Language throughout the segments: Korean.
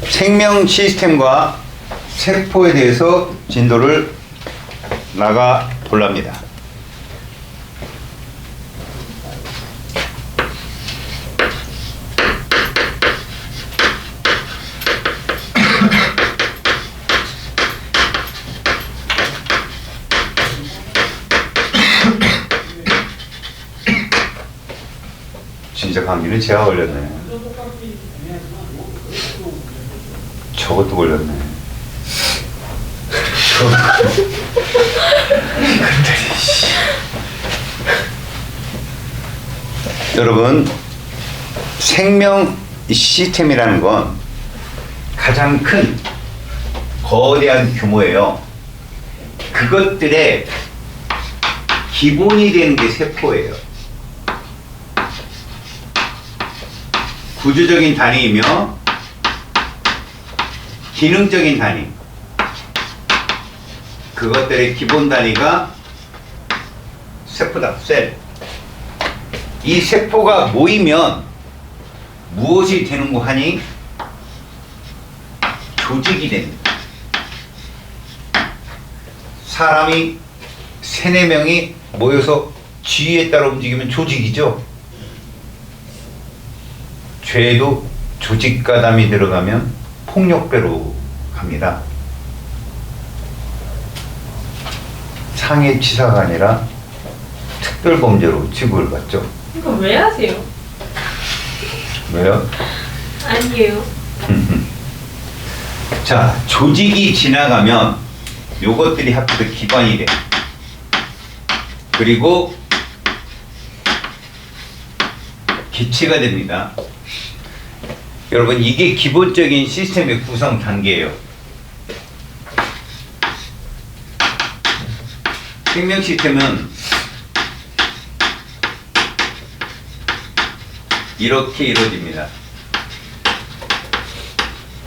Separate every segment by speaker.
Speaker 1: 생명 시스템과 세포에 대해서 진도를 나가 볼랍니다. 진짜 감기는 제가 걸렸네. 저것도 걸렸네. 여러분, 생명 시스템이라는 건 가장 큰 거대한 규모예요. 그것들의 기본이 되는 게 세포예요. 구조적인 단위이며 기능적인 단위, 그것들의 기본 단위가 세포다. 셀. 이 세포가 모이면 무엇이 되는고 하니 조직이 됩니다. 사람이 3-4명이 모여서 지위에 따라 움직이면 조직이죠. 죄도 조직가담이 들어가면 폭력배로 갑니다. 상해치사가 아니라 특별범죄로 취급을 받죠.
Speaker 2: 이거 왜 하세요?
Speaker 1: 왜요?
Speaker 2: 아니에요.
Speaker 1: 자, 조직이 지나가면 요것들이 합쳐서 기관이 돼. 그리고 기체가 됩니다. 여러분, 이게 기본적인 시스템의 구성 단계예요. 생명 시스템은 이렇게 이루어집니다.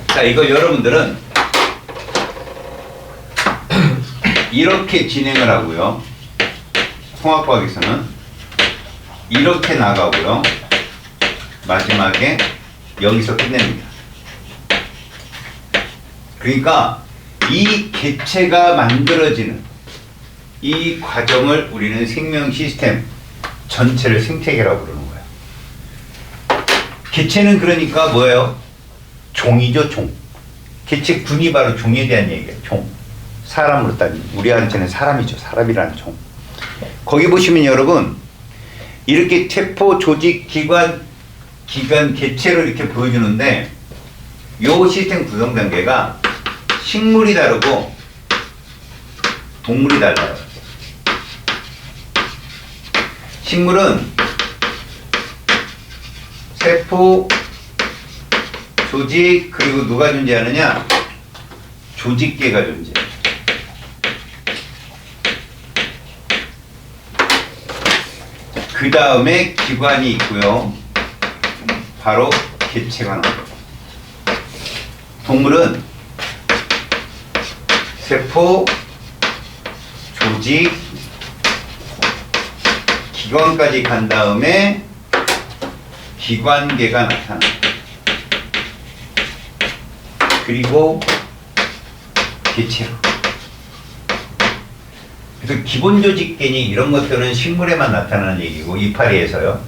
Speaker 1: 자, 이거 여러분들은 이렇게 진행을 하고요. 통합과학에서는 이렇게 나가고요. 마지막에 여기서 끝냅니다. 그러니까 이 개체가 만들어지는 이 과정을 우리는 생명 시스템 전체를 생태계라고 부르는 거예요. 개체는 그러니까 뭐예요? 종이죠, 종. 개체군이 바로 종에 대한 얘기예요. 종. 사람으로 따지면 우리한테는 사람이죠. 사람이라는 종. 거기 보시면 여러분, 이렇게 세포, 조직, 기관, 개체로 이렇게 보여주는데, 요 시스템 구성 단계가 식물이 다르고 동물이 달라요. 식물은 세포, 조직, 그리고 누가 존재하느냐? 조직계가 존재해요. 그 다음에 기관이 있고요. 바로 개체가 나옵니다. 동물은 세포, 조직, 기관까지 간 다음에 기관계가 나타납니다. 그리고 개체로. 그래서 기본 조직계니 이런 것들은 식물에만 나타나는 얘기고, 이파리에서요.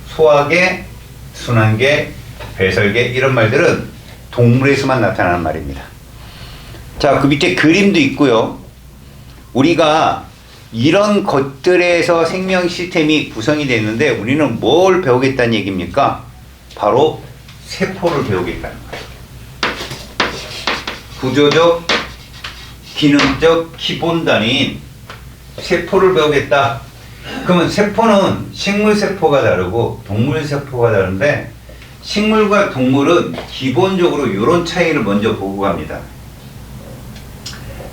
Speaker 1: 소화계, 순환계, 배설계, 이런 말들은 동물에서만 나타나는 말입니다. 자, 그 밑에 그림도 있고요. 우리가 이런 것들에서 생명 시스템이 구성이 되는데 우리는 뭘 배우겠다는 얘기입니까? 바로 세포를 배우겠다는 거예요. 구조적, 기능적 기본 단위인 세포를 배우겠다. 그러면 세포는 식물 세포가 다르고 동물 세포가 다른데, 식물과 동물은 기본적으로 이런 차이를 먼저 보고 갑니다.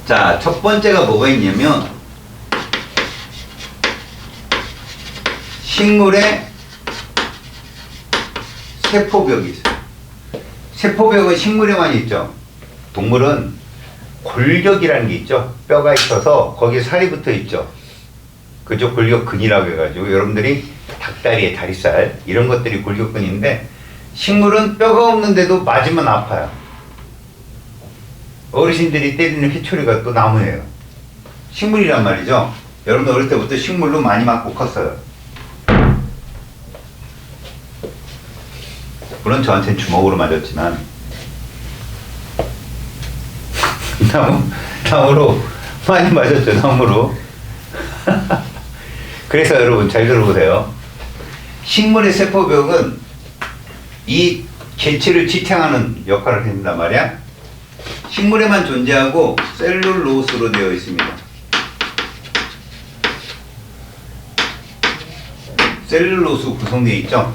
Speaker 1: 자, 첫 번째가 뭐가 있냐면, 식물의 세포벽이 있어요. 세포벽은 식물에만 있죠. 동물은 골격이라는 게 있죠. 뼈가 있어서 거기에 살이 붙어 있죠. 그죠? 골격근이라고 해가지고, 여러분들이 닭다리에 다리살 이런 것들이 골격근인데, 식물은 뼈가 없는데도 맞으면 아파요. 어르신들이 때리는 회초리가 또 나무예요. 식물이란 말이죠. 여러분들 어릴 때부터 식물로 많이 맞고 컸어요. 물론 저한테는 주먹으로 맞았지만 나무로 많이 맞았죠. 나무로. 그래서 여러분 잘 들어보세요. 식물의 세포벽은 이 개체를 지탱하는 역할을 해준단 말이야. 식물에만 존재하고 셀룰로스로 되어 있습니다. 셀룰로스 구성되어 있죠.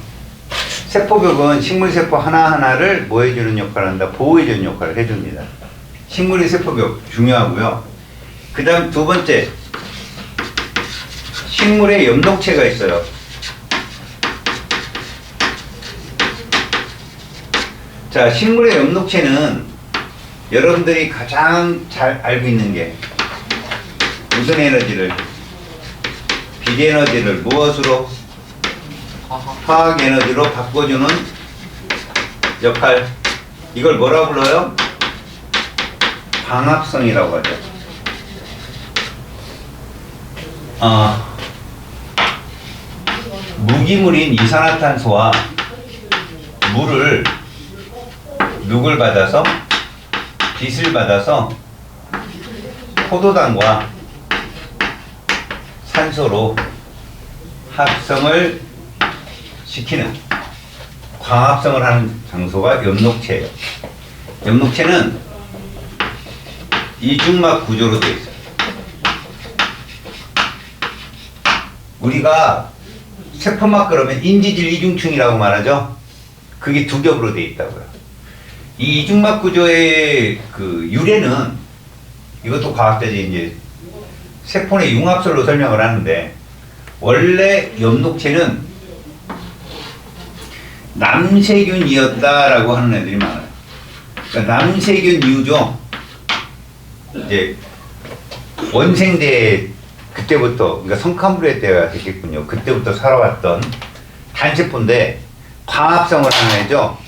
Speaker 1: 세포벽은 식물 세포 하나하나를 뭐 해주는 역할을 한다? 보호해주는 역할을 해줍니다. 식물의 세포벽 중요하고요. 그 다음 두 번째, 식물에 엽록체가 있어요. 자, 식물의 엽록체는 여러분들이 가장 잘 알고 있는 게 무슨 에너지를, 빛에너지를 무엇으로? 화학 에너지로 바꿔주는 역할. 이걸 뭐라 불러요? 광합성이라고 하죠. 무기물인 이산화탄소와 물을 누굴 받아서? 빛을 받아서 포도당과 산소로 합성을 시키는, 광합성을 하는 장소가 엽록체예요. 엽록체는 이중막 구조로 되어 있어요. 우리가 세포막 그러면 인지질 이중층이라고 말하죠. 그게 두 겹으로 되어 있다고요. 이 이중막 구조의 그 유래는, 이것도 과학자들이 이제 세포 내 융합설로 설명을 하는데, 원래 엽록체는 남세균이었다라고 하는 애들이 많아요. 그러니까 남세균 이후죠. 이제 원생대 그때부터, 그러니까 성칸불의 때가 됐겠군요. 그때부터 살아왔던 단세포인데 광합성을 하는 애죠.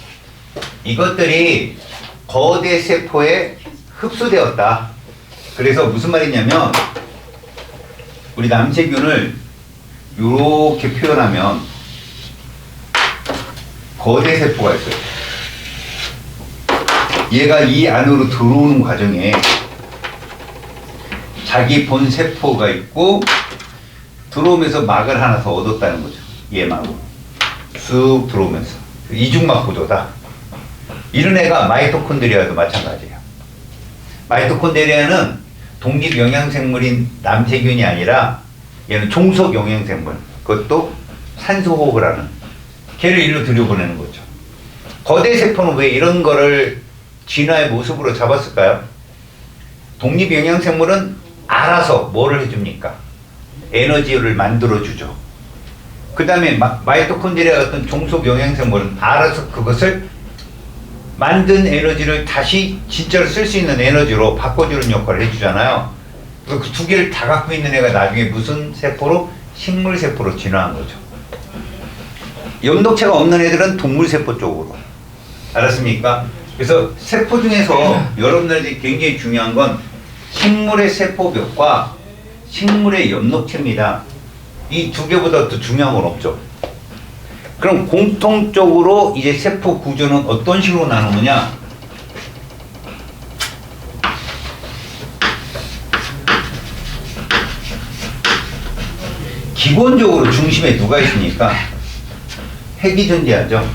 Speaker 1: 이것들이 거대 세포에 흡수되었다. 그래서 무슨 말이냐면, 우리 남세균을 이렇게 표현하면 거대 세포가 있어요. 얘가 이 안으로 들어오는 과정에 자기 본 세포가 있고 들어오면서 막을 하나 더 얻었다는 거죠. 얘만으로 쑥 들어오면서 이중막 구조다. 이런 애가 마이토콘드리아도 마찬가지예요. 마이토콘드리아는 독립 영양생물인 남세균이 아니라 얘는 종속 영양생물, 그것도 산소 호흡을 하는, 걔를 일로 들여보내는 거죠. 거대 세포는 왜 이런 거를 진화의 모습으로 잡았을까요? 독립 영양생물은 알아서 뭐를 해줍니까? 에너지를 만들어주죠. 그 다음에 마이토콘드리아 같은 종속 영양생물은 알아서 그것을 만든 에너지를 다시 진짜로 쓸 수 있는 에너지로 바꿔주는 역할을 해주잖아요. 그 두 개를 다 갖고 있는 애가 나중에 무슨 세포로? 식물세포로 진화한 거죠. 엽록체가 없는 애들은 동물세포 쪽으로. 알았습니까? 그래서 세포 중에서 여러분들이 굉장히 중요한 건 식물의 세포벽과 식물의 엽록체입니다. 이 두 개보다 더 중요한 건 없죠. 그럼 공통적으로 이제 세포 구조는 어떤 식으로 나누느냐? 기본적으로 중심에 누가 있습니까? 핵이 존재하죠.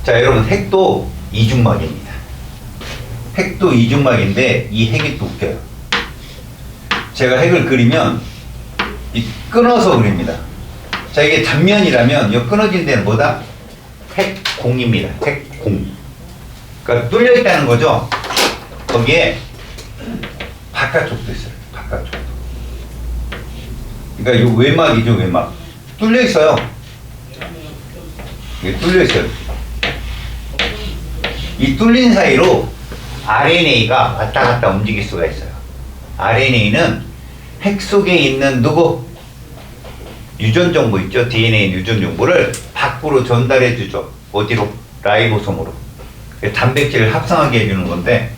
Speaker 1: 자, 여러분, 핵도 이중막입니다. 핵도 이중막인데 이 핵이 또 웃겨요. 제가 핵을 그리면 끊어서 그립니다. 자, 이게 단면이라면 이 끊어진 데는 뭐다? 핵공입니다. 핵공. 그러니까 뚫려 있다는 거죠. 거기에 바깥쪽도 있어요. 바깥쪽도. 그러니까 이 외막이죠, 외막. 뚫려 있어요. 이게 뚫려 있어요. 이 뚫린 사이로 RNA가 왔다 갔다 움직일 수가 있어요. RNA는 핵 속에 있는 누구? 유전 정보 있죠? DNA 유전 정보를 밖으로 전달해 주죠. 어디로? 라이보솜으로. 단백질을 합성하게 해주는 건데,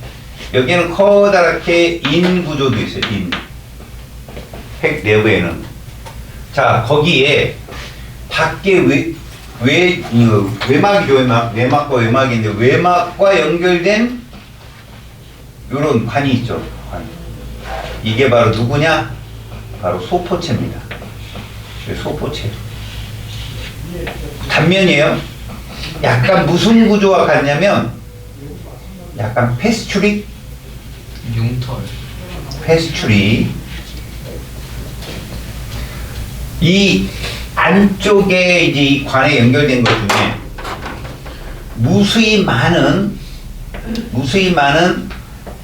Speaker 1: 여기에는 커다랗게 인 구조도 있어요. 인. 핵 내부에는. 자, 거기에 밖에 외막이죠. 외막과 외막인데 외막과 연결된 요런 관이 있죠. 관. 이게 바로 누구냐? 바로 소포체입니다. 소포체. 단면이에요. 약간 무슨 구조와 같냐면 약간 페스츄리?
Speaker 3: 융털.
Speaker 1: 페스츄리. 이 안쪽에 이제 이 관에 연결된 것 중에 무수히 많은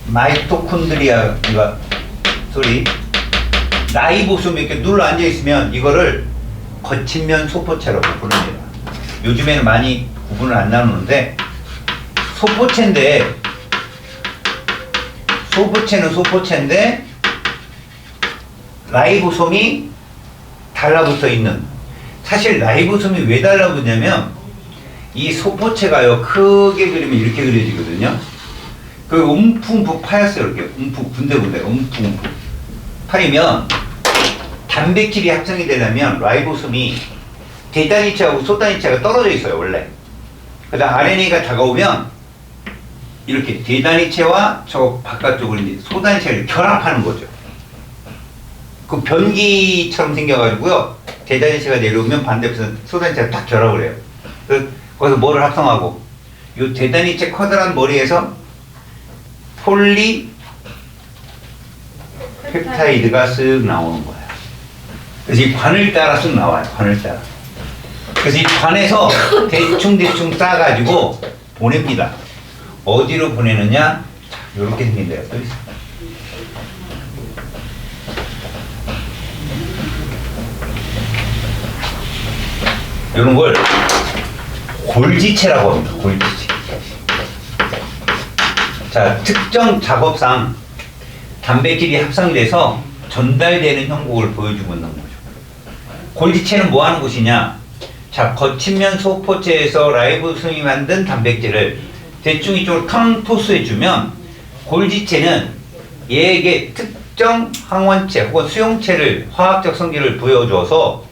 Speaker 1: 마이토콘드리아가 라이보솜이 이렇게 눌러 앉아 있으면 이거를 거친면 소포체라고 부릅니다. 요즘에는 많이 구분을 안 나누는데 소포체는 소포체인데 라이보솜이 달라붙어 있는. 사실 라이보솜이 왜 달라붙냐면 이 소포체가요 크게 그리면 이렇게 그려지거든요. 그 움푹움푹 파였어요. 이렇게 움푹 군데군데 움푹움푹 파이면 단백질이 합성이 되려면 라이보솜이 대단위치하고 소단위치가 떨어져 있어요 원래. 그다음 RNA가 다가오면 이렇게 대단위체와 저 바깥쪽으로 이제 소단위체를 결합하는 거죠. 그 변기처럼 생겨가지고요. 대단위체가 내려오면 반대편에서 소단위체가 딱 결합을 해요. 그래서 거기서 뭐를 합성하고 이 대단위체 커다란 머리에서 폴리펩타이드가 쓱 나오는 거예요. 그래서 이 관을 따라 쓱 나와요. 관을 따라. 그래서 이 관에서 대충 싸가지고 보냅니다. 어디로 보내느냐? 이렇게 생긴 데가 또 있어요. 이런 걸 골지체라고 합니다. 골지체. 자, 특정 작업상 단백질이 합성돼서 전달되는 형국을 보여주고 있는 거죠. 골지체는 뭐 하는 곳이냐? 자, 거친면 소포체에서 라이보솜이 만든 단백질을 대충 이쪽으로 탕 토스해주면 골지체는 얘에게 특정 항원체 혹은 수용체를 화학적 성질을 보여줘서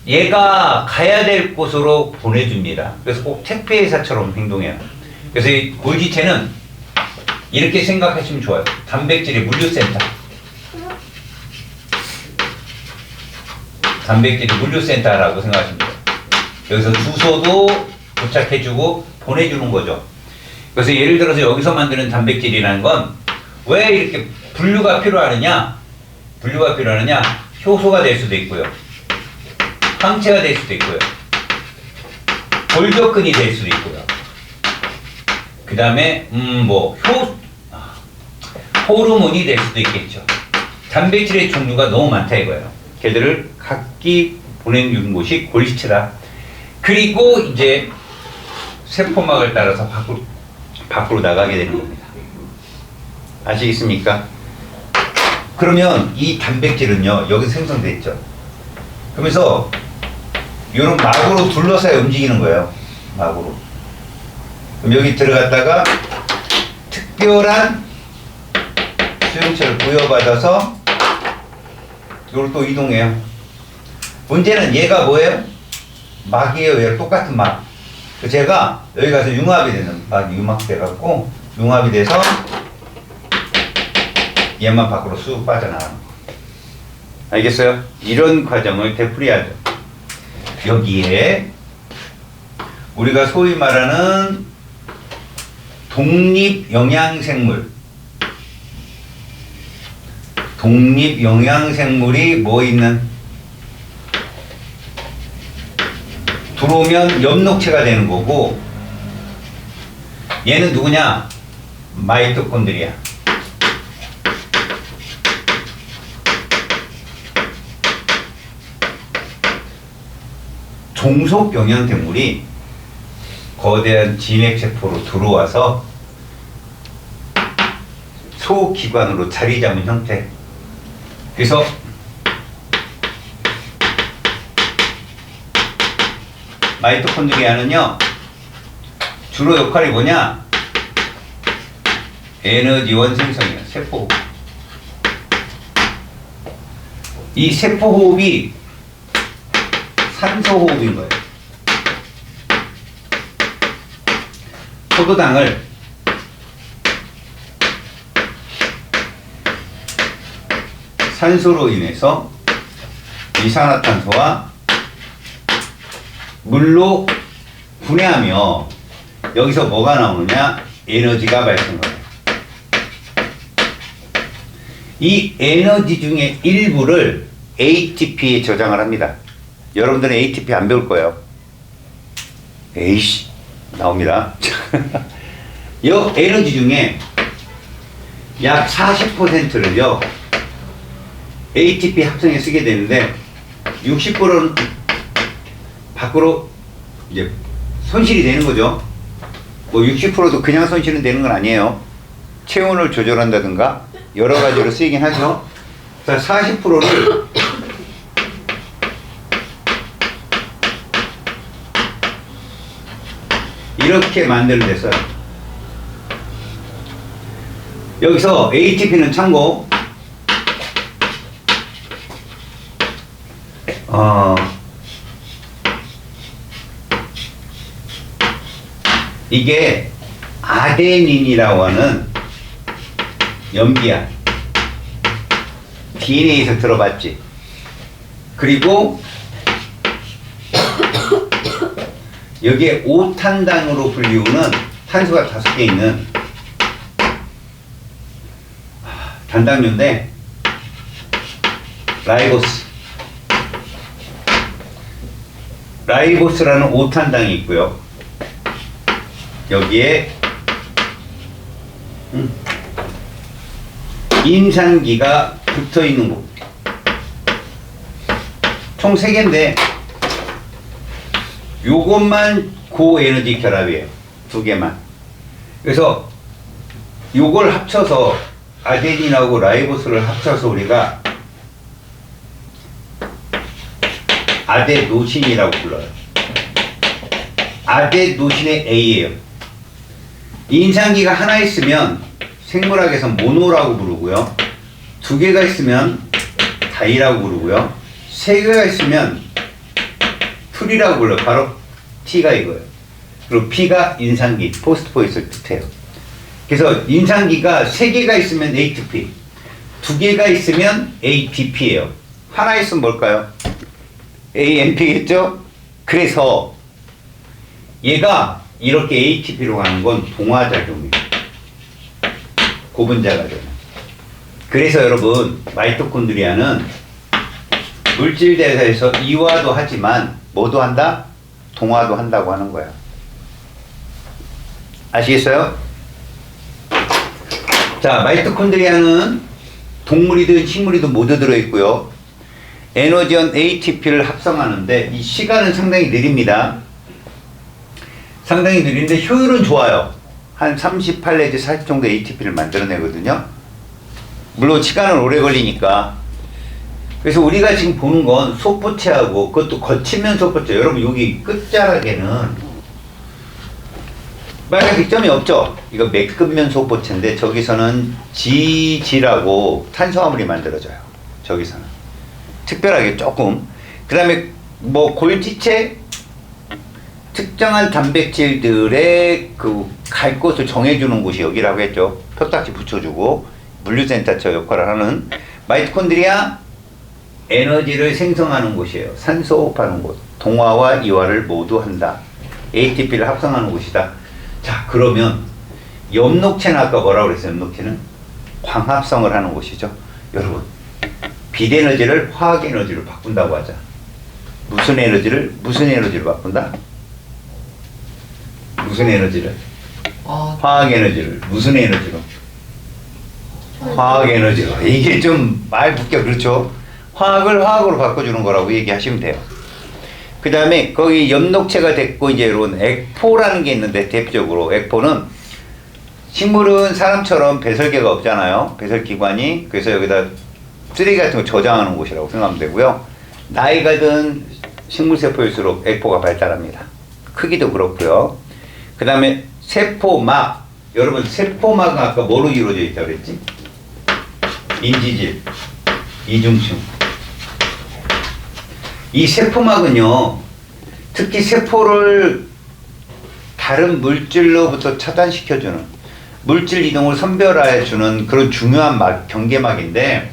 Speaker 1: 얘가 가야 될 곳으로 보내줍니다. 그래서 꼭 택배회사처럼 행동해요. 그래서 이 골지체는 이렇게 생각하시면 좋아요. 단백질의 물류센터. 단백질의 물류센터라고 생각하시면 돼요. 여기서 주소도 도착해주고 보내주는 거죠. 그래서 예를 들어서 여기서 만드는 단백질이라는 건 왜 이렇게 분류가 필요하느냐? 효소가 될 수도 있고요. 항체가 될 수도 있고요. 골격근이 될 수도 있고요. 그 다음에 호르몬이 될 수도 있겠죠. 단백질의 종류가 너무 많다 이거예요. 걔들을 각기 보내주는 곳이 골지체다. 그리고 이제 세포막을 따라서 밖으로 나가게 되는 겁니다. 아시겠습니까? 그러면 이 단백질은요 여기 생성돼 있죠. 그러면서 이런 막으로 둘러싸여 움직이는 거예요. 막으로. 그럼 여기 들어갔다가 특별한 수용체를 부여받아서 이걸 또 이동해요. 문제는 얘가 뭐예요? 막이에요. 얘랑 똑같은 막. 제가 여기 가서 융합이 되는 막이 융합돼갖고 융합이 돼서 얘만 밖으로 쑥 빠져나가는 거. 알겠어요? 이런 과정을 되풀이하죠. 여기에 우리가 소위 말하는 독립영양생물이 뭐 있는? 들어오면 엽록체가 되는 거고 얘는 누구냐? 마이토콘드리아. 종속 영양생물이 거대한 진핵세포로 들어와서 소기관으로 자리 잡은 형태. 그래서 마이토콘드리아는요 주로 역할이 뭐냐? 에너지원 생성이에요. 세포호흡. 이 세포호흡이 산소호흡인 거예요. 포도당을 산소로 인해서 이산화탄소와 물로 분해하며 여기서 뭐가 나오느냐? 에너지가 발생해요. 이 에너지 중에 일부를 ATP에 저장을 합니다. 여러분들은 ATP 안 배울 거예요. 에이씨, 나옵니다. 이 에너지 중에 약 40%를요, ATP 합성에 쓰게 되는데, 60%는 밖으로 이제 손실이 되는 거죠. 뭐 60%도 그냥 손실은 되는 건 아니에요. 체온을 조절한다든가 여러 가지로 쓰이긴 하죠. 자, 40%를 이렇게 만들면 됐어요. 여기서 ATP는 참고 이게 아데닌이라고 하는 염기야. DNA에서 들어봤지. 그리고 여기에 5탄당으로 불리우는 탄소가 5개 있는 단당류인데, 라이보스라는 5탄당이 있고요. 여기에 인산기가 붙어 있는 곳. 총 3개인데 요것만 고에너지 결합이에요. 2개만. 그래서 요걸 합쳐서 아데닌하고 라이보스를 합쳐서 우리가 아데노신이라고 불러요. 아데노신의 A예요. 인산기가 하나 있으면 생물학에서 모노라고 부르고요. 2개가 있으면 다이라고 부르고요. 3개가 있으면 풀이라고 불러요. 바로 T가 이거예요. 그리고 P가 인산기, 포스트포이스를 뜻해요. 그래서 인산기가 3개가 있으면 ATP, 2개가 있으면 ATP예요. 하나 있으면 뭘까요? AMP겠죠? 그래서 얘가 이렇게 ATP로 가는 건 동화작용이에요. 고분자가 되는. 그래서 여러분, 마이토콘드리아는 물질 대사에서 이화도 하지만 뭐도 한다? 동화도 한다고 하는 거야. 아시겠어요? 자, 마이토콘드리아는 동물이든 식물이든 모두 들어있고요. 에너지원 ATP를 합성하는데 이 시간은 상당히 느립니다. 상당히 느린데 효율은 좋아요. 한 38 내지 40 정도 ATP를 만들어내거든요. 물론 시간은 오래 걸리니까. 그래서 우리가 지금 보는 건 소포체하고, 그것도 거치면 소포체. 여러분 여기 끝자락에는 빨간색 점이 없죠? 이거 매끈면 소포체인데 저기서는 지라고 탄수화물이 만들어져요. 저기서는 특별하게 조금. 그 다음에 뭐 골지체, 특정한 단백질들의 그 갈 곳을 정해주는 곳이 여기라고 했죠. 표딱지 붙여주고 물류센터처 역할을 하는. 마이토콘드리아 에너지를 생성하는 곳이에요. 산소 호흡하는 곳. 동화와 이화를 모두 한다. ATP를 합성하는 곳이다. 자, 그러면 엽록체는 아까 뭐라고 그랬어요? 엽록체는 광합성을 하는 곳이죠. 여러분, 빛에너지를 화학에너지로 바꾼다고 하자. 무슨 에너지로 바꾼다? 무슨 에너지를? 화학에너지를 무슨 에너지로? 화학에너지로. 이게 좀 말 붙겨. 그렇죠? 화학을 화학으로 바꿔주는 거라고 얘기하시면 돼요. 그 다음에 거기 엽록체가 됐고, 이제 여러분 액포라는 게 있는데, 대표적으로 액포는, 식물은 사람처럼 배설계가 없잖아요. 배설기관이. 그래서 여기다 쓰레기 같은 거 저장하는 곳이라고 생각하면 되고요. 나이가 든 식물세포일수록 액포가 발달합니다. 크기도 그렇고요. 그 다음에 세포막, 여러분 세포막은 아까 뭐로 이루어져 있다고 그랬지? 인지질, 이중층. 이 세포막은요, 특히 세포를 다른 물질로부터 차단시켜주는, 물질 이동을 선별해주는 그런 중요한 경계막인데,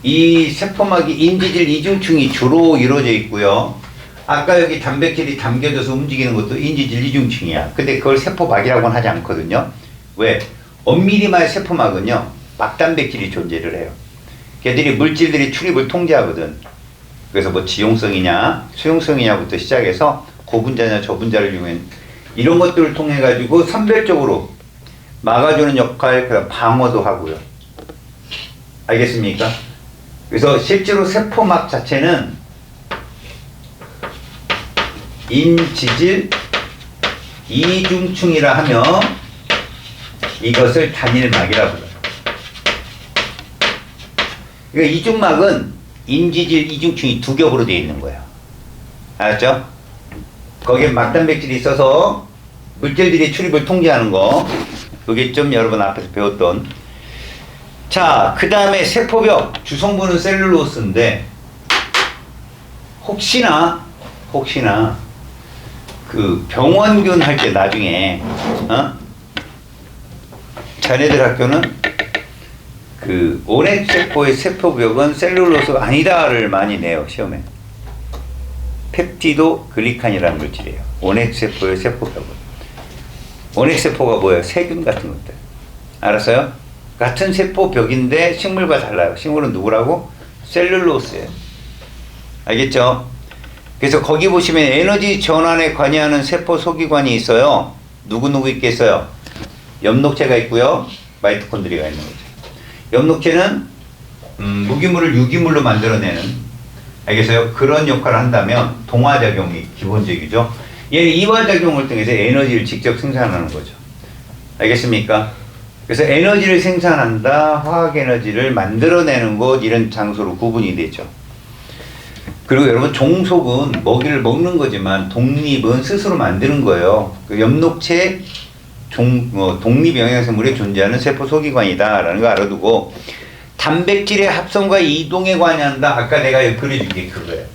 Speaker 1: 이 세포막이 인지질 이중층이 주로 이루어져 있고요. 아까 여기 단백질이 담겨져서 움직이는 것도 인지질 이중층이야. 근데 그걸 세포막이라고는 하지 않거든요. 왜? 엄밀히말 세포막은요, 막단백질이 존재를 해요. 걔들이 물질들이 출입을 통제하거든. 그래서 뭐 지용성이냐, 수용성이냐부터 시작해서 고분자냐, 저분자를 이용해 이런 것들을 통해 가지고 선별적으로 막아주는 역할, 그다음 방어도 하고요. 알겠습니까? 그래서 실제로 세포막 자체는 인지질 이중층이라 하면 이것을 단일막이라고 불러요. 그러니까 이중막은 인지질 이중층이 두 겹으로 되어 있는 거예요. 알았죠? 거기에 막단백질이 있어서 물질들이 출입을 통제하는 거. 그게 좀 여러분 앞에서 배웠던. 자, 그 다음에 세포벽. 주성분은 셀룰로스인데 혹시나 그 병원균 할 때 나중에 자네들 학교는 그 온액세포의 세포벽은 셀룰로스가 아니다를 많이 내요, 시험에. 펩티도 글리칸이라는 물질이에요. 온액세포의 세포벽은. 온액세포가 뭐예요? 세균 같은 것들. 알았어요? 같은 세포벽인데 식물과 달라요. 식물은 누구라고? 셀룰로스예요. 알겠죠? 그래서 거기 보시면 에너지 전환에 관여하는 세포 소기관이 있어요. 누구누구 있겠어요? 엽록체가 있고요. 마이토콘드리아가 있는 거죠. 엽록체는 무기물을 유기물로 만들어내는, 알겠어요? 그런 역할을 한다면 동화작용이 기본적이죠. 얘는 이화작용을 통해서 에너지를 직접 생산하는 거죠. 알겠습니까? 그래서 에너지를 생산한다, 화학에너지를 만들어내는 곳, 이런 장소로 구분이 되죠. 그리고 여러분 종속은 먹이를 먹는 거지만 독립은 스스로 만드는 거예요. 그 엽록체 독립 영양성물에 존재하는 세포 소기관이다라는 거 알아두고, 단백질의 합성과 이동에 관여한다. 아까 내가 그려준 게 그거예요.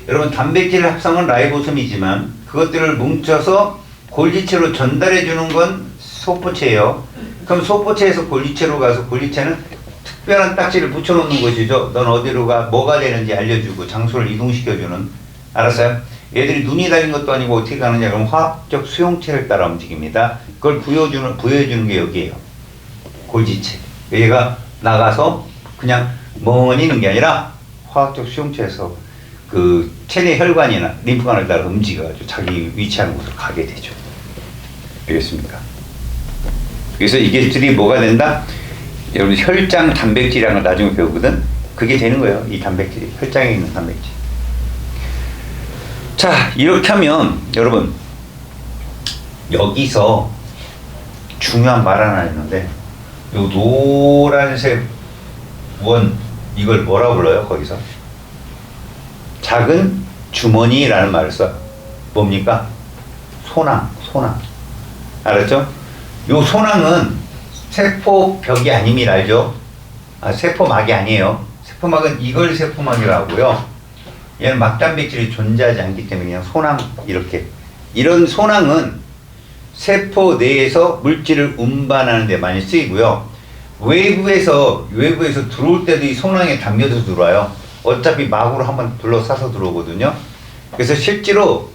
Speaker 1: 여러분 단백질의 합성은 라이보솜이지만 그것들을 뭉쳐서 골지체로 전달해 주는 건 소포체예요. 그럼 소포체에서 골지체로 가서 골지체는 특별한 딱지를 붙여놓는 것이죠. 넌 어디로 가, 뭐가 되는지 알려주고 장소를 이동시켜주는. 알았어요? 얘들이 눈이 달린 것도 아니고 어떻게 가느냐 그러면 화학적 수용체를 따라 움직입니다. 그걸 부여해주는 게 여기에요. 골지체. 얘가 나가서 그냥 멍하니 있는 게 아니라 화학적 수용체에서 그 체내 혈관이나 림프관을 따라 움직여가지고 자기 위치하는 곳으로 가게 되죠. 알겠습니까? 그래서 이게들이 뭐가 된다? 여러분 혈장 단백질이라는 걸 나중에 배우거든. 그게 되는 거예요. 이 단백질이 혈장에 있는 단백질. 자, 이렇게 하면 여러분 여기서 중요한 말 하나 있는데, 요 노란색 원 이걸 뭐라고 불러요? 거기서 작은 주머니라는 말을 써. 뭡니까? 소낭. 알았죠? 요 소낭은 세포벽이 아님을 알죠? 세포막이 아니에요. 세포막은 이걸 세포막이라고 하고요. 얘는 막단백질이 존재하지 않기 때문에 그냥 소낭, 이렇게. 이런 소낭은 세포 내에서 물질을 운반하는 데 많이 쓰이고요. 외부에서 들어올 때도 이 소낭에 담겨서 들어와요. 어차피 막으로 한번 둘러싸서 들어오거든요. 그래서 실제로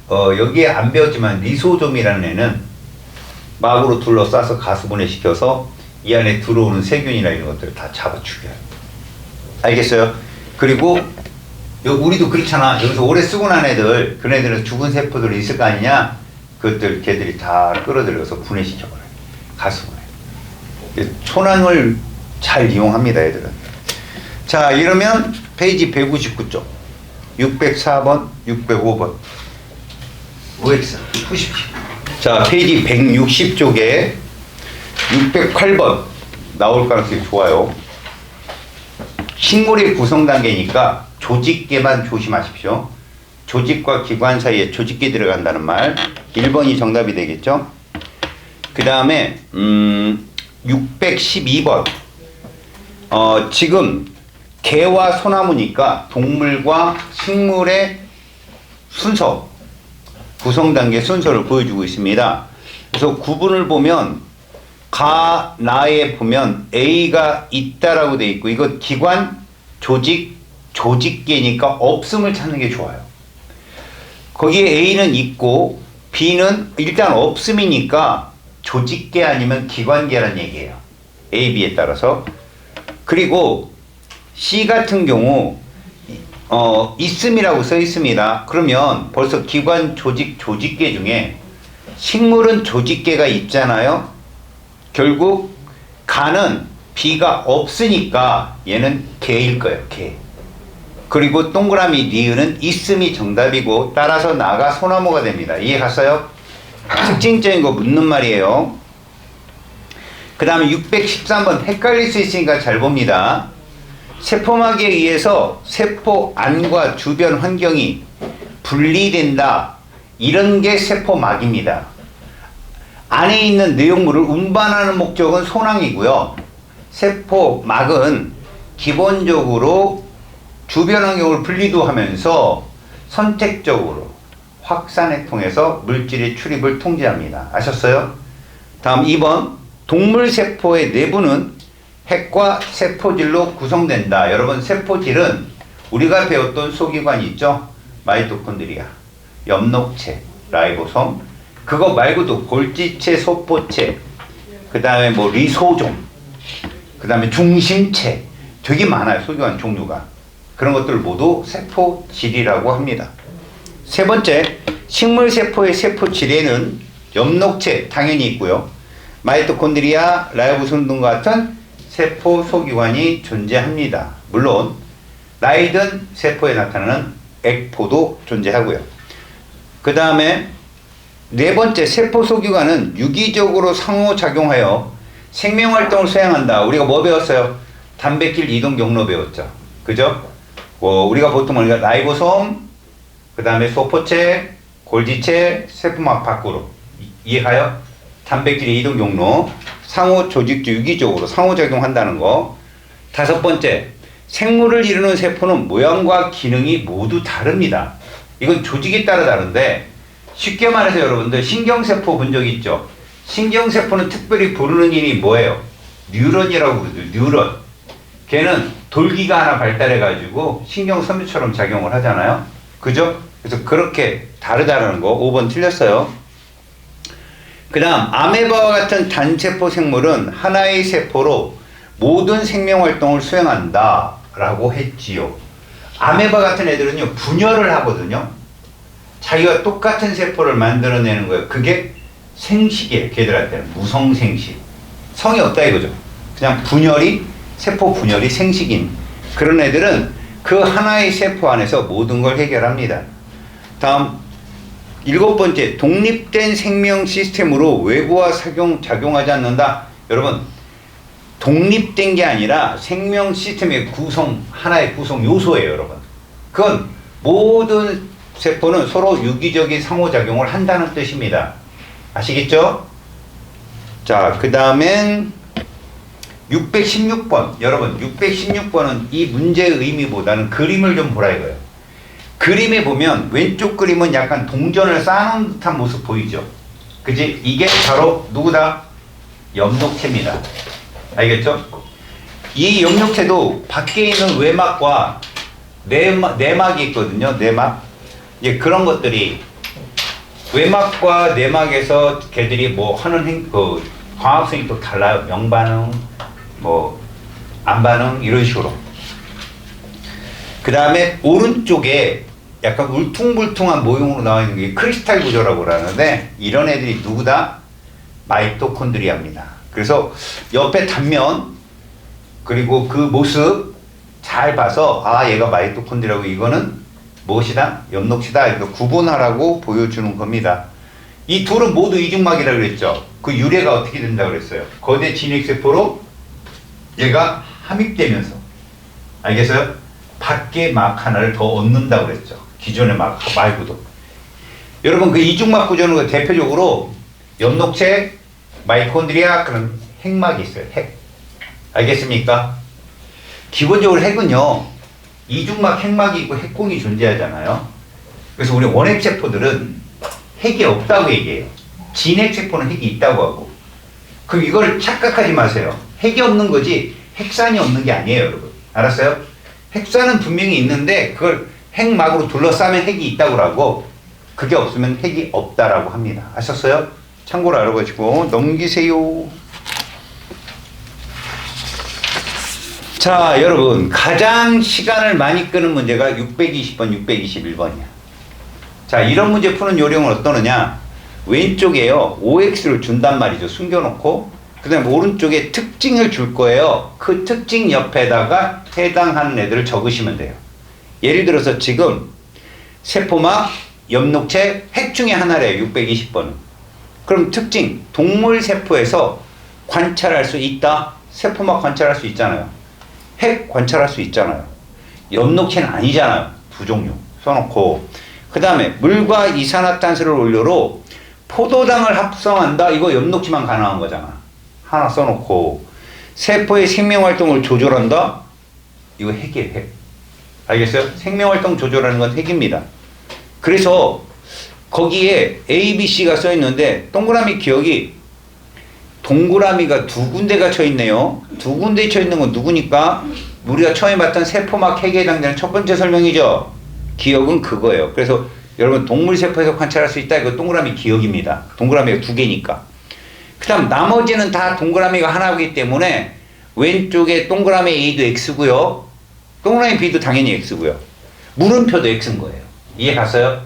Speaker 1: 여기에 안 배웠지만 리소좀이라는 애는 막으로 둘러싸서 가수분해시켜서 이 안에 들어오는 세균이나 이런 것들을 다 잡아 죽여요. 알겠어요? 그리고 우리도 그렇잖아. 여기서 오래 쓰고 난 애들, 그런 애들은 죽은 세포들이 있을 거 아니냐? 걔들이 다 끌어들여서 분해시켜버려요. 가수분해. 소낭을 잘 이용합니다, 애들은. 자, 이러면 페이지 159쪽, 604번, 605번. OX 푸십시오. 자, 페이지 160쪽에 608번 나올 가능성이 좋아요. 식물의 구성 단계니까 조직계만 조심하십시오. 조직과 기관 사이에 조직계 들어간다는 말. 1번이 정답이 되겠죠? 그 다음에 612번 지금 개와 소나무니까 동물과 식물의 순서, 구성 단계 순서를 보여주고 있습니다. 그래서 구분을 보면 가, 나에 보면 A가 있다라고 돼 있고, 이거 기관, 조직, 조직계니까 없음을 찾는 게 좋아요. 거기에 A는 있고 B는 일단 없음이니까 조직계 아니면 기관계란 얘기예요. A, B에 따라서. 그리고 C 같은 경우 있음이라고 써 있습니다. 그러면 벌써 기관, 조직, 조직계 중에 식물은 조직계가 있잖아요. 결국 가는 B가 없으니까 얘는 개일 거예요. 개. 그리고 동그라미 니은은 있음이 정답이고 따라서 나가 소나무가 됩니다. 이해 갔어요? 특징적인 거 묻는 말이에요. 그 다음에 613번 헷갈릴 수 있으니까 잘 봅니다. 세포막에 의해서 세포 안과 주변 환경이 분리된다. 이런 게 세포막입니다. 안에 있는 내용물을 운반하는 목적은 소낭이고요. 세포막은 기본적으로 주변 환경을 분리도 하면서 선택적으로 확산을 통해서 물질의 출입을 통제합니다. 아셨어요? 다음 2번 동물 세포의 내부는 핵과 세포질로 구성된다. 여러분 세포질은 우리가 배웠던 소기관 있죠? 마이토콘드리아, 엽록체, 라이보솜, 그거 말고도 골지체, 소포체, 그 다음에 뭐 리소좀, 그 다음에 중심체, 되게 많아요. 소기관 종류가. 그런 것들 모두 세포질이라고 합니다. 세 번째, 식물 세포의 세포질에는 엽록체 당연히 있고요. 마이토콘드리아, 라이보솜 등 같은 세포 소기관이 존재합니다. 물론 나이 든 세포에 나타나는 액포도 존재하고요. 그 다음에 네 번째, 세포 소기관은 유기적으로 상호작용하여 생명활동을 수행한다. 우리가 뭐 배웠어요? 단백질 이동 경로 배웠죠. 그죠? 우리가 보통 라이보솜, 그 다음에 소포체, 골지체, 세포막 밖으로. 이해가요? 단백질의 이동 경로, 상호 조직주 유기적으로 상호작용한다는 거. 다섯 번째, 생물을 이루는 세포는 모양과 기능이 모두 다릅니다. 이건 조직에 따라 다른데, 쉽게 말해서 여러분들 신경세포 본 적 있죠? 신경세포는 특별히 부르는 이름이 뭐예요? 뉴런이라고 부르죠. 뉴런. 걔는 돌기가 하나 발달해가지고 신경섬유처럼 작용을 하잖아요. 그죠? 그래서 그렇게 다르다는 거 5번 틀렸어요. 그 다음 아메바와 같은 단세포 생물은 하나의 세포로 모든 생명활동을 수행한다 라고 했지요. 아메바 같은 애들은요 분열을 하거든요. 자기가 똑같은 세포를 만들어내는 거예요. 그게 생식이에요. 걔들한테는 무성생식. 성이 없다 이거죠. 그냥 분열이, 세포 분열이 생식인 그런 애들은 그 하나의 세포 안에서 모든 걸 해결합니다. 다음 7번째, 독립된 생명 시스템으로 외부와 작용하지 않는다. 여러분 독립된 게 아니라 생명 시스템의 구성, 하나의 구성 요소예요. 여러분 그건 모든 세포는 서로 유기적인 상호작용을 한다는 뜻입니다. 아시겠죠? 자, 그 다음엔 616번. 여러분 616번은 이 문제의 의미보다는 그림을 좀 보라 이거예요. 그림에 보면 왼쪽 그림은 약간 동전을 쌓아놓은 듯한 모습 보이죠? 그지? 이게 바로 누구다? 엽록체입니다. 알겠죠? 이 엽록체도 밖에 있는 외막과 내막이 있거든요. 내막. 이제 그런 것들이 외막과 내막에서 걔들이 뭐 하는 광합성이 또 달라요. 명반응, 뭐 안반응 이런 식으로. 그 다음에 오른쪽에 약간 울퉁불퉁한 모형으로 나와 있는 게 크리스탈 구조라고 그러는데 이런 애들이 누구다? 마이토콘드리아입니다. 그래서 옆에 단면 그리고 그 모습 잘 봐서 아 얘가 마이토콘드리아고 이거는 무엇이다? 엽록체다. 이렇게 구분하라고 보여주는 겁니다. 이 둘은 모두 이중막이라고 그랬죠. 그 유래가 어떻게 된다고 그랬어요? 거대 진핵세포로 얘가 함입되면서 알겠어요? 밖에 막 하나를 더 얻는다고 그랬죠. 기존의 막 말고도. 여러분 그 이중막 구조는 대표적으로 엽록체, 마이토콘드리아 그런 핵막이 있어요. 핵. 알겠습니까? 기본적으로 핵은요. 이중막 핵막이 있고 핵공이 존재하잖아요. 그래서 우리 원핵세포들은 핵이 없다고 얘기해요. 진핵세포는 핵이 있다고 하고. 그럼 이걸 착각하지 마세요. 핵이 없는 거지 핵산이 없는 게 아니에요, 여러분. 알았어요? 핵산은 분명히 있는데 그걸 핵막으로 둘러싸면 핵이 있다고 하고 그게 없으면 핵이 없다라고 합니다. 아셨어요? 참고로 알아보시고 넘기세요. 자, 여러분 가장 시간을 많이 끄는 문제가 620번, 621번이야. 자, 이런 문제 푸는 요령은 어떠느냐? 왼쪽에요. OX를 준단 말이죠. 숨겨놓고 그 다음에 오른쪽에 특징을 줄 거예요. 그 특징 옆에다가 해당하는 애들을 적으시면 돼요. 예를 들어서 지금 세포막, 엽록체, 핵 중에 하나래요. 620번은. 그럼 특징, 동물 세포에서 관찰할 수 있다. 세포막 관찰할 수 있잖아요. 핵 관찰할 수 있잖아요. 엽록체는 아니잖아요. 두 종류 써놓고 그 다음에 물과 이산화탄소를 원료로 포도당을 합성한다. 이거 엽록체만 가능한 거잖아. 하나 써놓고 세포의 생명활동을 조절한다. 이거 핵이에요. 핵. 알겠어요? 생명활동 조절하는 건 핵입니다. 그래서 거기에 A, B, C가 써있는데 동그라미 기억이 동그라미가 두 군데가 쳐있네요. 두 군데 쳐있는 건 누구니까? 우리가 처음에 봤던 세포막 핵에 해당되는 첫 번째 설명이죠. 기억은 그거예요. 그래서 여러분 동물 세포에서 관찰할 수 있다. 이거 동그라미 기억입니다. 동그라미가 두 개니까. 그 다음 나머지는 다 동그라미가 하나이기 때문에 왼쪽에 동그라미 A도 X고요. 동그라미 B도 당연히 X고요. 물음표도 X인 거예요. 이해 갔어요?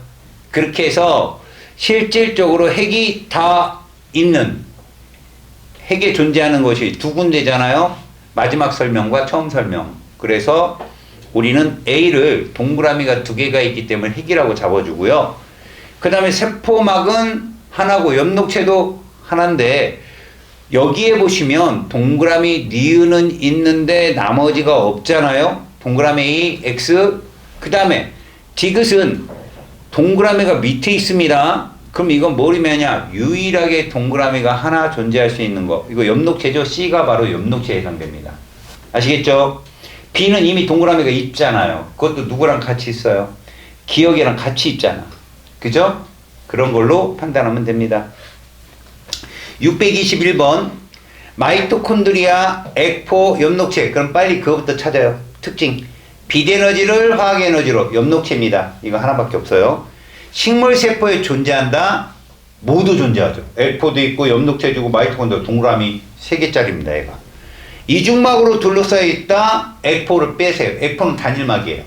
Speaker 1: 그렇게 해서 실질적으로 핵이 다 있는 핵에 존재하는 것이 두 군데잖아요. 마지막 설명과 처음 설명. 그래서 우리는 A를 동그라미가 두 개가 있기 때문에 핵이라고 잡아주고요. 그 다음에 세포막은 하나고 엽록체도 하나인데 여기에 보시면 동그라미 니은은 있는데 나머지가 없잖아요. 동그라미 A, X. 그 다음에 디귿은 동그라미가 밑에 있습니다. 그럼 이건 뭘 의미하냐? 유일하게 동그라미가 하나 존재할 수 있는 거. 이거 엽록체죠. C가 바로 엽록체에 해당됩니다. 아시겠죠? B는 이미 동그라미가 있잖아요. 그것도 누구랑 같이 있어요? 기억이랑 같이 있잖아. 그죠? 그런 걸로 판단하면 됩니다. 621번 마이토콘드리아, 액포, 엽록체. 그럼 빨리 그거부터 찾아요. 특징. 빛에너지를 화학에너지로. 엽록체입니다. 이거 하나밖에 없어요. 식물세포에 존재한다. 모두 존재하죠. 액포도 있고 엽록체도 있고 마이토콘드리아 동그라미 3개짜리입니다. 얘가. 이중막으로 둘러싸여 있다. 액포를 빼세요. 액포는 단일막이에요.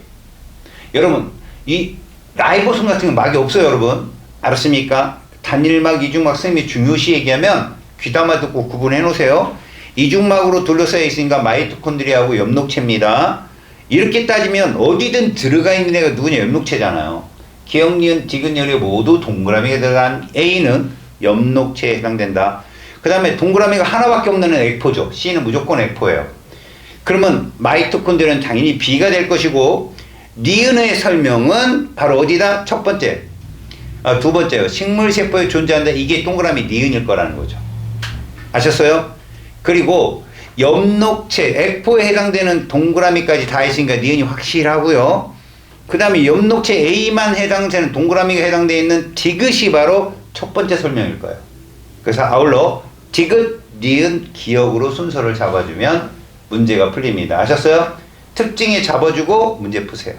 Speaker 1: 여러분 이 라이보솜 같은 건 막이 없어요. 여러분 알았습니까? 단일막, 이중막 선생님이 중요시 얘기하면 귀담아 듣고 구분해 놓으세요. 이중막으로 둘러싸여 있으니까 마이토콘드리아하고 엽록체입니다. 이렇게 따지면 어디든 들어가 있는 애가 누구냐? 엽록체잖아요. 기억, 니은, 디귿, 열이 모두 동그라미에 들어간 A는 엽록체에 해당된다. 그 다음에 동그라미가 하나밖에 없는 애는 액포죠. C는 무조건 액포예요. 그러면 마이토콘드리아는 당연히 B가 될 것이고 니은의 설명은 바로 어디다? 첫 번째. 두 번째요. 식물세포에 존재한다. 이게 동그라미 니은일 거라는 거죠. 아셨어요? 그리고 엽록체, 액포에 해당되는 동그라미까지 다 있으니까 니은이 확실하고요. 그 다음에 엽록체 A만 해당되는 동그라미가 해당되어 있는 디귿이 바로 첫 번째 설명일 거예요. 그래서 아울러 디귿, 니은, 기억으로 순서를 잡아주면 문제가 풀립니다. 아셨어요? 특징에 잡아주고 문제 푸세요.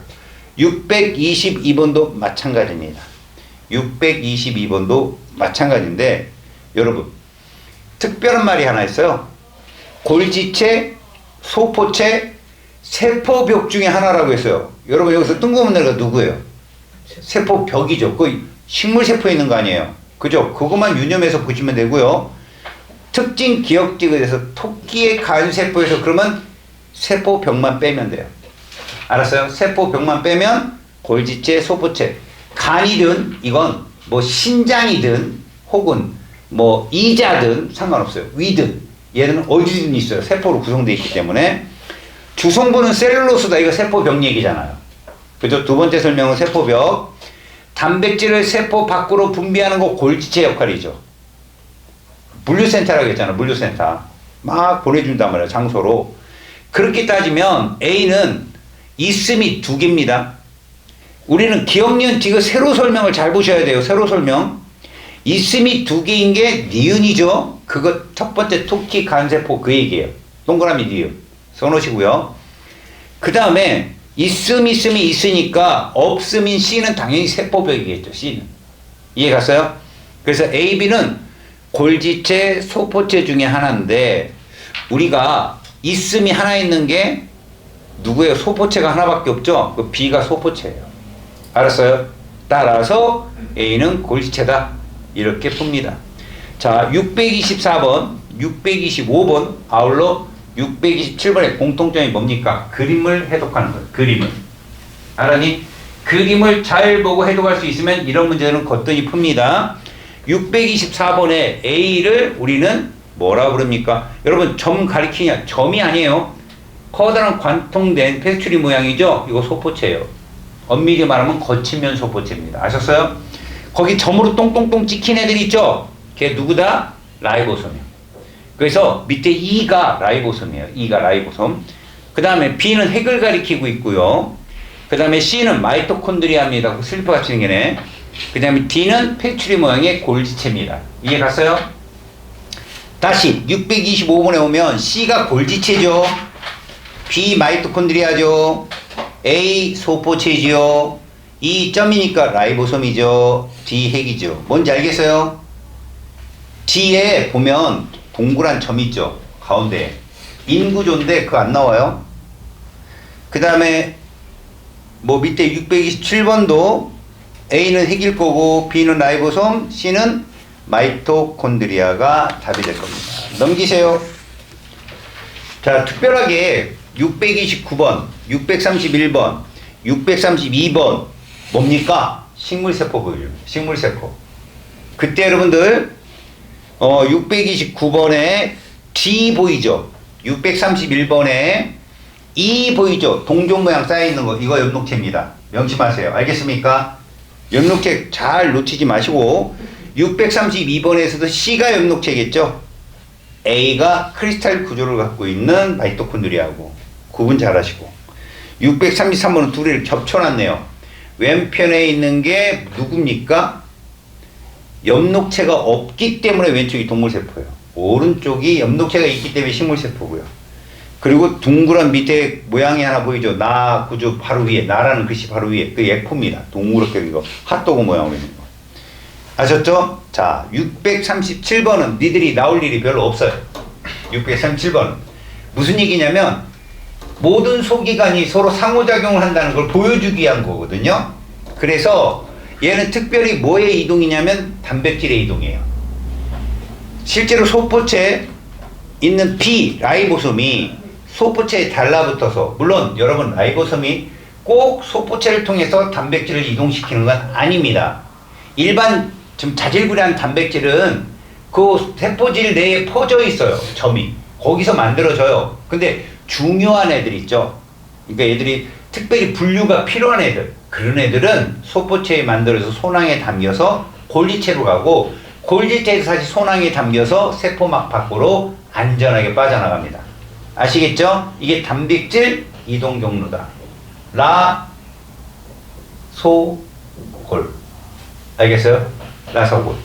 Speaker 1: 622번도 마찬가지입니다. 622번도 마찬가지인데 여러분 특별한 말이 하나 있어요. 골지체, 소포체, 세포벽 중에 하나라고 했어요. 여러분 여기서 뜬금없는 애가 누구예요? 세포벽이죠. 그 식물세포에 있는 거 아니에요. 그죠? 그것만 유념해서 보시면 되고요. 특징 기억 디귿에서 토끼의 간세포에서 그러면 세포벽만 빼면 돼요. 알았어요? 세포벽만 빼면 골지체, 소포체. 간이든 이건 뭐 신장이든 혹은 뭐 이자든 상관없어요. 위든 얘는 어디든 있어요. 세포로 구성되어 있기 때문에 주성분은 셀룰로스다. 이거 세포벽 얘기잖아요. 그죠? 두 번째 설명은 세포벽. 단백질을 세포 밖으로 분비하는 거 골지체 역할이죠. 물류센터라고 했잖아. 물류센터. 막 보내준단 말이야. 장소로. 그렇게 따지면 A는 있음이 두 개입니다. 우리는 기억니은 디귿 세로 설명을 잘 보셔야 돼요. 세로 설명. 있음이 두 개인 게 니은이죠. 그거 첫 번째 토끼 간세포 그 얘기예요. 동그라미 니은. 써놓으시고요. 그 다음에 있음이 있으니까 없음인 C는 당연히 세포벽이겠죠. C는. 이해 갔어요? 그래서 A, B는 골지체, 소포체 중에 하나인데 우리가 있음이 하나 있는 게 누구예요? 소포체가 하나밖에 없죠? 그 B가 소포체예요. 알았어요? 따라서 A는 골지체다. 이렇게 풉니다. 자, 624번, 625번, 아울러 627번의 공통점이 뭡니까? 그림을 해독하는 거예요. 그림을. 알았니? 그림을 잘 보고 해독할 수 있으면 이런 문제는 거뜬히 풉니다. 624번의 A를 우리는 뭐라 부릅니까? 여러분 점 가리키냐? 점이 아니에요. 커다란 관통된 페스츄리 모양이죠? 이거 소포체예요. 엄밀히 말하면 거친면 소포체입니다. 아셨어요? 거기 점으로 똥똥똥 찍힌 애들 있죠? 걔 누구다? 라이보솜이에요. 그래서 밑에 E가 라이보솜이에요. E가 라이보솜. 그 다음에 B는 핵을 가리키고 있고요. 그 다음에 C는 마이토콘드리아입니다. 슬리퍼같이 생기네. 그 다음에 D는 페스츄리 모양의 골지체입니다. 이해 갔어요? 다시 625번에 오면 C가 골지체죠. B 마이토콘드리아죠. A 소포체지요. E 점이니까 라이보솜이죠. D 핵이죠. 뭔지 알겠어요? D에 보면 동그란 점 있죠. 가운데. 인구조인데 그거 안 나와요. 그 다음에 뭐 밑에 627번도 A는 핵일 거고 B는 라이보솜, C는 마이토콘드리아가 답이 될 겁니다. 넘기세요. 자, 특별하게 629번, 631번, 632번 뭡니까? 식물세포 보여줘요. 식물세포. 그때 여러분들 629번에 D 보이죠? 631번에 E 보이죠? 동종 모양 쌓여있는 거. 이거 엽록체입니다. 명심하세요. 알겠습니까? 엽록체 잘 놓치지 마시고 632번에서도 C가 엽록체겠죠? A가 크리스탈 구조를 갖고 있는 마이토콘드리아고 구분 잘 하시고 633번은 두 개를 겹쳐놨네요. 왼편에 있는 게 누굽니까? 엽록체가 없기 때문에 왼쪽이 동물세포예요. 오른쪽이 엽록체가 있기 때문에 식물세포고요. 그리고 둥그런 밑에 모양이 하나 보이죠? 나 구조 바로 위에, 나라는 글씨 바로 위에 그 예포입니다. 동그랗게 이거 핫도그 모양으로 있는 거. 아셨죠? 자, 637번은 니들이 나올 일이 별로 없어요. 637번은 무슨 얘기냐면 모든 소기관이 서로 상호작용을 한다는 걸 보여주기 위한 거거든요. 그래서 얘는 특별히 뭐의 이동이냐면 단백질의 이동이에요. 실제로 소포체에 있는 B, 라이보솜이 소포체에 달라붙어서, 물론 여러분 라이보솜이 꼭 소포체를 통해서 단백질을 이동시키는 건 아닙니다. 일반 좀 자질구레한 단백질은 그 세포질 내에 퍼져 있어요. 점이. 거기서 만들어져요. 근데 중요한 애들 있죠. 그러니까 애들이 특별히 분류가 필요한 애들. 그런 애들은 소포체에 만들어서 소낭에 담겨서 골지체로 가고, 골지체에서 다시 소낭에 담겨서 세포막 밖으로 안전하게 빠져나갑니다. 아시겠죠? 이게 단백질 이동 경로다. 라, 소, 골. 알겠어요? 라소골.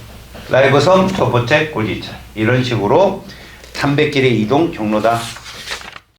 Speaker 1: 라이보솜, 소포체, 골지체. 이런 식으로 단백질의 이동 경로다.